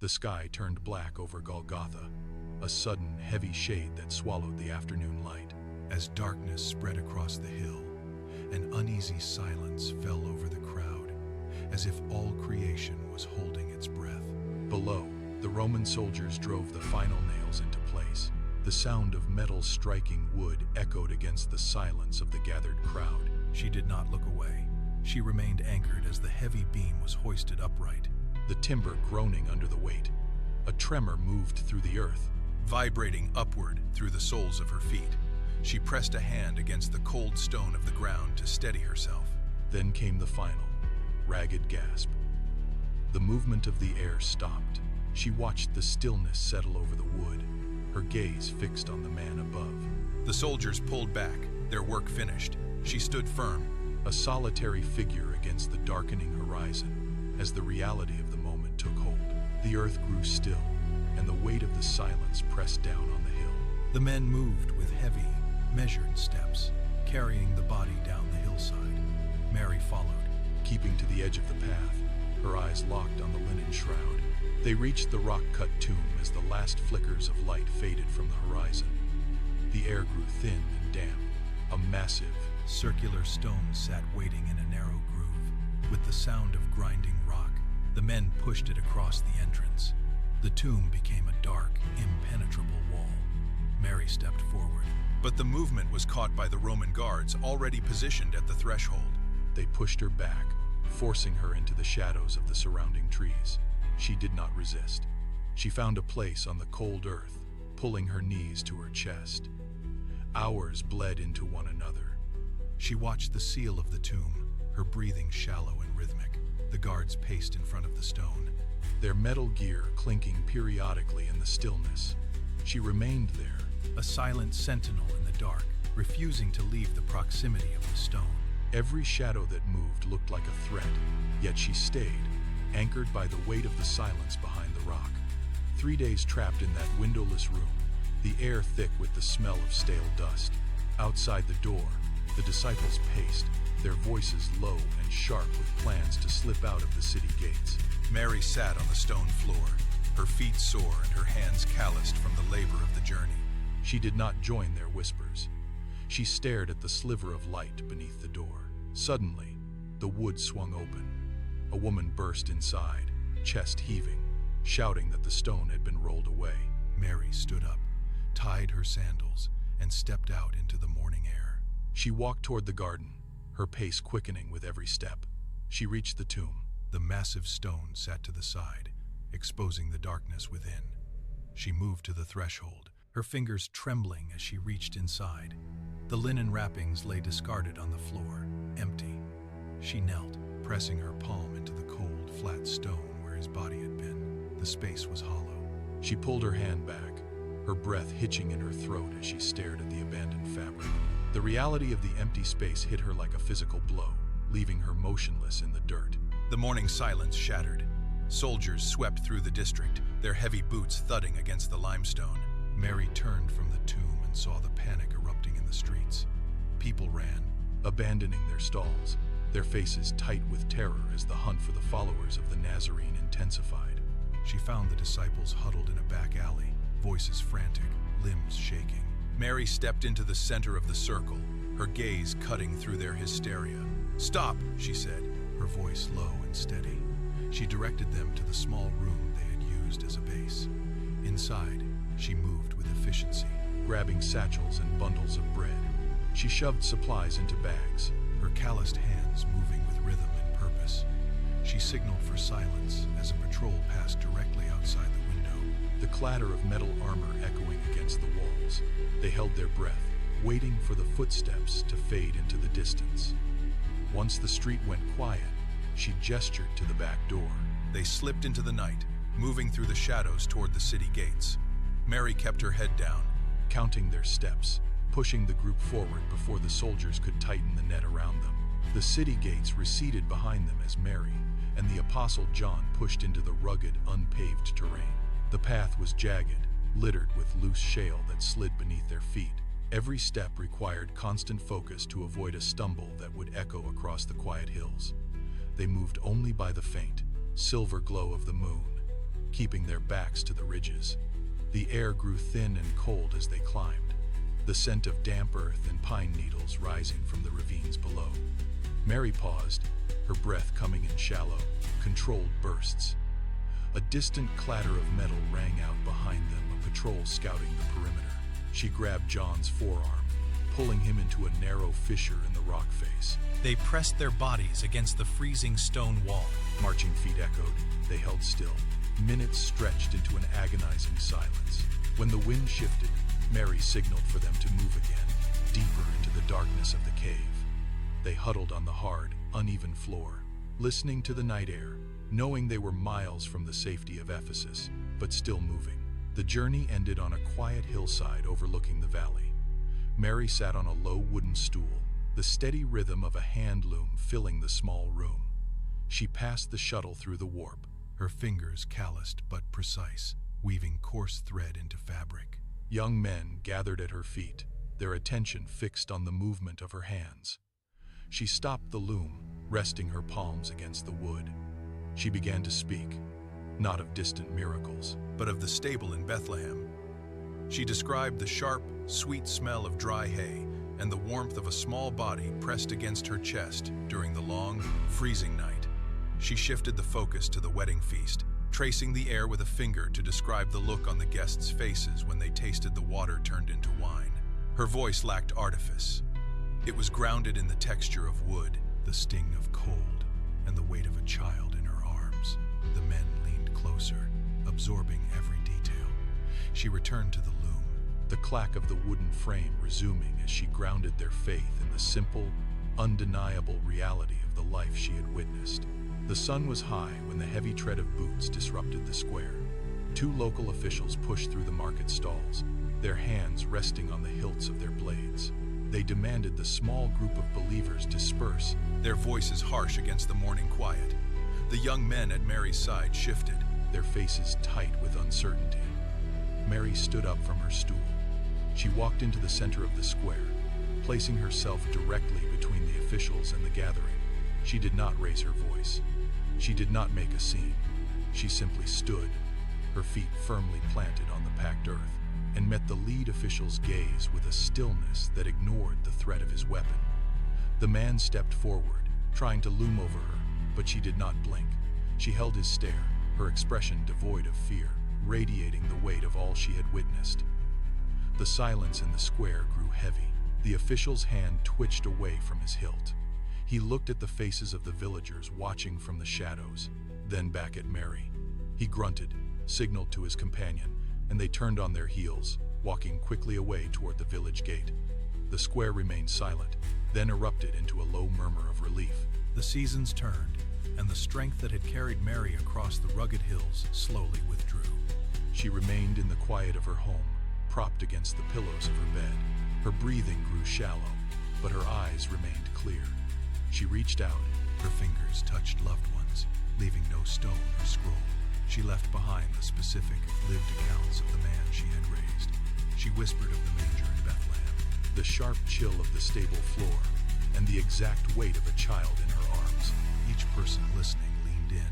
The sky turned black over Golgotha, a sudden, heavy shade that swallowed the afternoon light. As darkness spread across the hill, an uneasy silence fell over the crowd, as if all creation was holding its breath. Below, the Roman soldiers drove the final nails into place. The sound of metal striking wood echoed against the silence of the gathered crowd. She did not look away. She remained anchored as the heavy beam was hoisted upright, the timber groaning under the weight. A tremor moved through the earth, vibrating upward through the soles of her feet. She pressed a hand against the cold stone of the ground to steady herself. Then came the final, ragged gasp. The movement of the air stopped. She watched the stillness settle over the wood, her gaze fixed on the man above. The soldiers pulled back, their work finished. She stood firm, a solitary figure against the darkening horizon. As the reality of the moment took hold, the earth grew still, and the weight of the silence pressed down on the hill. The men moved with heavy, measured steps, carrying the body down the hillside. Mary followed, keeping to the edge of the path, her eyes locked on the linen shroud. They reached the rock-cut tomb as the last flickers of light faded from the horizon. The air grew thin and damp. A massive, circular stone sat waiting in a narrow groove. With the sound of grinding rock, the men pushed it across the entrance. The tomb became a dark, impenetrable wall. Mary stepped forward, but the movement was caught by the Roman guards already positioned at the threshold. They pushed her back, forcing her into the shadows of the surrounding trees. She did not resist. She found a place on the cold earth, pulling her knees to her chest. Hours bled into one another. She watched the seal of the tomb, her breathing shallow and rhythmic. The guards paced in front of the stone, their metal gear clinking periodically in the stillness. She remained there, a silent sentinel in the dark, refusing to leave the proximity of the stone. Every shadow that moved looked like a threat, yet she stayed, anchored by the weight of the silence behind the rock. 3 days trapped in that windowless room, the air thick with the smell of stale dust. Outside the door, the disciples paced, their voices low and sharp with plans to slip out of the city gates. Mary sat on the stone floor, her feet sore and her hands calloused from the labor of the journey. She did not join their whispers. She stared at the sliver of light beneath the door. Suddenly, the wood swung open. A woman burst inside, chest heaving, shouting that the stone had been rolled away. Mary stood up, tied her sandals, and stepped out into the morning air. She walked toward the garden, her pace quickening with every step. She reached the tomb. The massive stone sat to the side, exposing the darkness within. She moved to the threshold, her fingers trembling as she reached inside. The linen wrappings lay discarded on the floor, empty. She knelt, pressing her palm into the cold, flat stone where his body had been. The space was hollow. She pulled her hand back, her breath hitching in her throat as she stared at the abandoned fabric. The reality of the empty space hit her like a physical blow, leaving her motionless in the dirt. The morning silence shattered. Soldiers swept through the district, their heavy boots thudding against the limestone. Mary turned from the tomb and saw the panic erupting in the streets. People ran, abandoning their stalls, their faces tight with terror as the hunt for the followers of the Nazarene intensified. She found the disciples huddled in a back alley, voices frantic, limbs shaking. Mary stepped into the center of the circle, her gaze cutting through their hysteria. "Stop," she said, her voice low and steady. She directed them to the small room they had used as a base. Inside, she moved with efficiency, grabbing satchels and bundles of bread. She shoved supplies into bags, her calloused hands moving with rhythm and purpose. She signaled for silence as a patrol passed directly outside the window, the clatter of metal armor echoing against the walls. They held their breath, waiting for the footsteps to fade into the distance. Once the street went quiet, she gestured to the back door. They slipped into the night, moving through the shadows toward the city gates. Mary kept her head down, counting their steps, pushing the group forward before the soldiers could tighten the net around them. The city gates receded behind them as Mary and the Apostle John pushed into the rugged, unpaved terrain. The path was jagged, littered with loose shale that slid beneath their feet. Every step required constant focus to avoid a stumble that would echo across the quiet hills. They moved only by the faint, silver glow of the moon, keeping their backs to the ridges. The air grew thin and cold as they climbed, the scent of damp earth and pine needles rising from the ravines below. Mary paused, her breath coming in shallow, controlled bursts. A distant clatter of metal rang out behind them, a patrol scouting the perimeter. She grabbed John's forearm, pulling him into a narrow fissure in the rock face. They pressed their bodies against the freezing stone wall. Marching feet echoed. They held still. Minutes stretched into an agonizing silence. When the wind shifted, Mary signaled for them to move again, deeper into the darkness of the cave. They huddled on the hard, uneven floor, listening to the night air, knowing they were miles from the safety of Ephesus, but still moving. The journey ended on a quiet hillside overlooking the valley. Mary sat on a low wooden stool, the steady rhythm of a hand loom filling the small room. She passed the shuttle through the warp, her fingers calloused but precise, weaving coarse thread into fabric. Young men gathered at her feet, their attention fixed on the movement of her hands. She stopped the loom, resting her palms against the wood. She began to speak, not of distant miracles, but of the stable in Bethlehem. She described the sharp, sweet smell of dry hay and the warmth of a small body pressed against her chest during the long, freezing night. She shifted the focus to the wedding feast, tracing the air with a finger to describe the look on the guests' faces when they tasted the water turned into wine. Her voice lacked artifice. It was grounded in the texture of wood, the sting of cold, and the weight of a child in her arms. The men leaned closer, absorbing every detail. She returned to the loom, the clack of the wooden frame resuming as she grounded their faith in the simple, undeniable reality of the life she had witnessed. The sun was high when the heavy tread of boots disrupted the square. Two local officials pushed through the market stalls, their hands resting on the hilts of their blades. They demanded the small group of believers disperse, their voices harsh against the morning quiet. The young men at Mary's side shifted, their faces tight with uncertainty. Mary stood up from her stool. She walked into the center of the square, placing herself directly between the officials and the gathering. She did not raise her voice. She did not make a scene. She simply stood, her feet firmly planted on the packed earth, and met the lead official's gaze with a stillness that ignored the threat of his weapon. The man stepped forward, trying to loom over her, but she did not blink. She held his stare, her expression devoid of fear, radiating the weight of all she had witnessed. The silence in the square grew heavy. The official's hand twitched away from his hilt. He looked at the faces of the villagers watching from the shadows, then back at Mary. He grunted, signaled to his companion, and they turned on their heels, walking quickly away toward the village gate. The square remained silent, then erupted into a low murmur of relief. The seasons turned, and the strength that had carried Mary across the rugged hills slowly withdrew. She remained in the quiet of her home, propped against the pillows of her bed. Her breathing grew shallow, but her eyes remained clear. She reached out, her fingers touched loved ones, leaving no stone or scroll. She left behind the specific, lived accounts of the man she had raised. She whispered of the manger in Bethlehem, the sharp chill of the stable floor, and the exact weight of a child in her arms. Each person listening leaned in,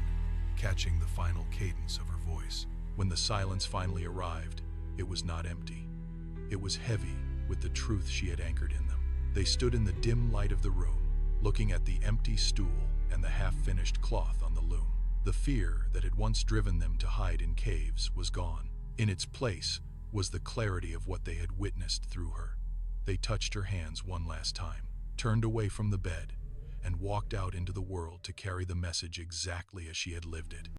catching the final cadence of her voice. When the silence finally arrived, it was not empty. It was heavy with the truth she had anchored in them. They stood in the dim light of the room, looking at the empty stool and the half-finished cloth on the loom. The fear that had once driven them to hide in caves was gone. In its place was the clarity of what they had witnessed through her. They touched her hands one last time, turned away from the bed, and walked out into the world to carry the message exactly as she had lived it.